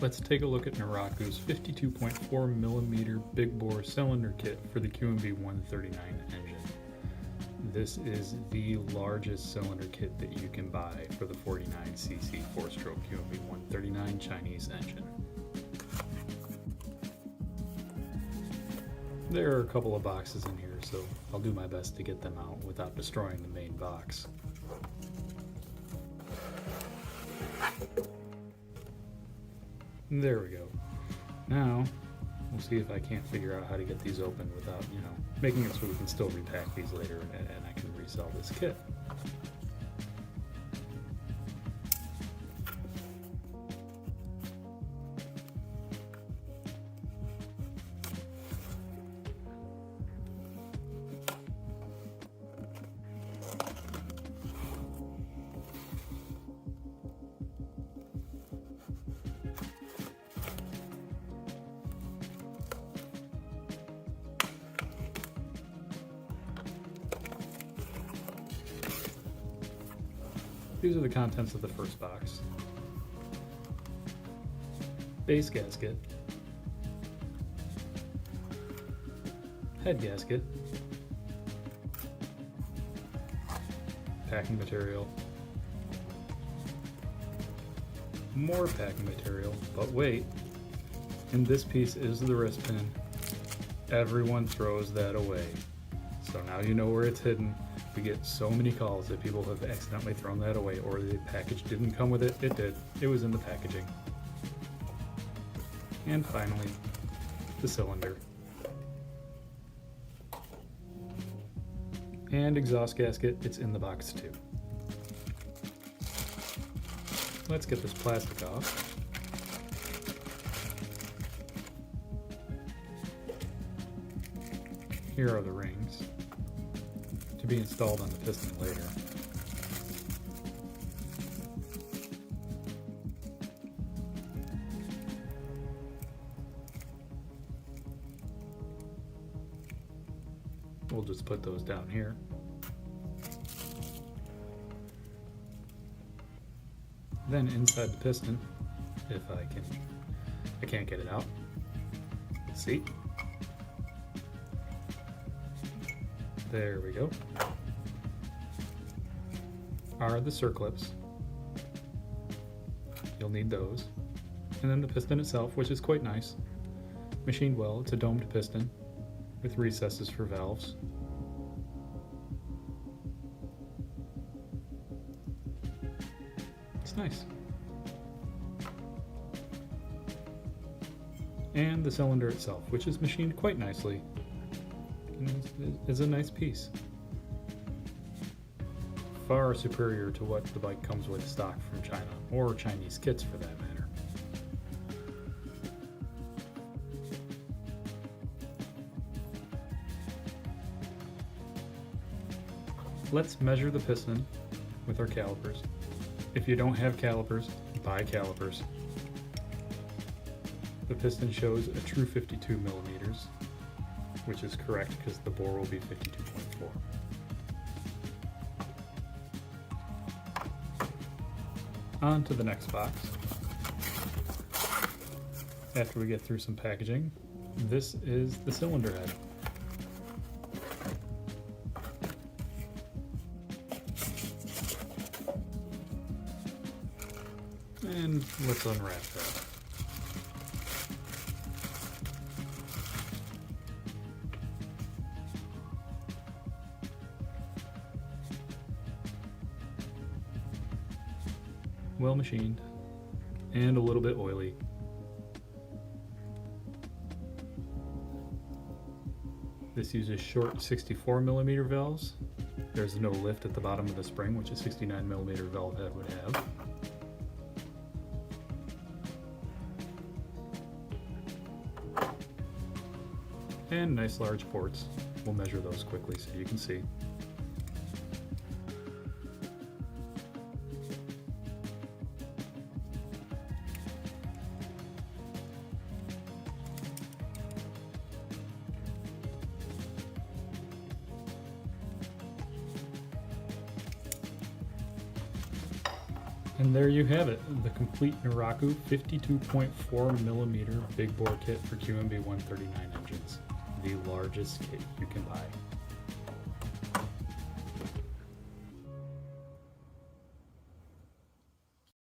Let's take a look at Naraku's 52.4mm big bore cylinder kit for the QMB139 engine. This is the largest cylinder kit that you can buy for the 49cc 4-stroke QMB139 Chinese engine. There are a couple of boxes in here, so I'll do my best to get them out without destroying the main box. There we go. Now, we'll see if I can't figure out how to get these open without, making it so we can still repack these later and I can resell this kit. These are the contents of the first box. Base gasket, head gasket, packing material, more packing material, but wait, and this piece is the wrist pin. Everyone throws that away. So now you know where it's hidden. We get so many calls that people have accidentally thrown that away, or the package didn't come with it. It did. It was in the packaging. And finally, the cylinder. And exhaust gasket, it's in the box too. Let's get this plastic off. Here are the rings, to be installed on the piston later. We'll just put those down here. Then inside the piston, if I can't get it out. See? There we go. Are the circlips. You'll need those. And then the piston itself, which is quite nice. Machined well, it's a domed piston with recesses for valves. It's nice. And the cylinder itself, which is machined quite nicely. Is a nice piece. Far superior to what the bike comes with stock from China, or Chinese kits for that matter. Let's measure the piston with our calipers. If you don't have calipers, buy calipers. The piston shows a true 52 millimeters, which is correct because the bore will be 52.4. On to the next box. After we get through some packaging, this is the cylinder head. And let's unwrap that. Well machined and a little bit oily. This uses short 64 millimeter valves. There's no lift at the bottom of the spring, which a 69 millimeter valve head would have. And nice large ports. We'll measure those quickly so you can see. And there you have it, the complete Naraku 52.4mm big bore kit for QMB139 engines, the largest kit you can buy.